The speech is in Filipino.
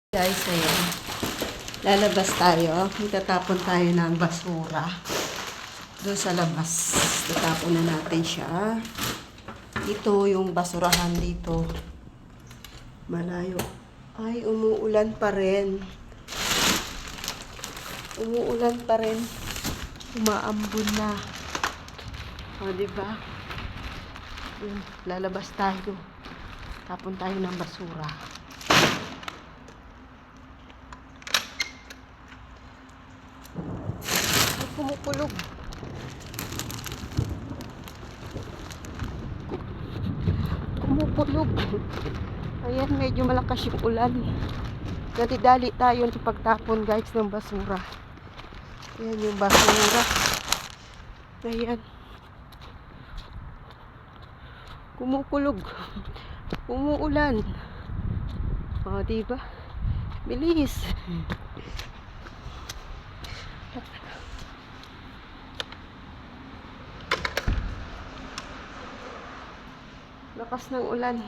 Guys, ayan. Lalabas tayo. Itatapon tayo ng basura. Doon sa labas. Tatapon na natin siya. Ito yung basurahan dito. Malayo. Ay, umuulan pa rin. Umuulan pa rin. Umaambon na. O, diba? Lalabas tayo. Tapon tayo ng basura. Kumukulog. Kumukulog. Ayan, medyo malakas yung ulan. Dali-dali tayo ng pagtapon, guys, ng basura. Ayan yung basura. Ayan. Kumukulog. Umuulan. O, diba? Bilis. Lakas ng ulan.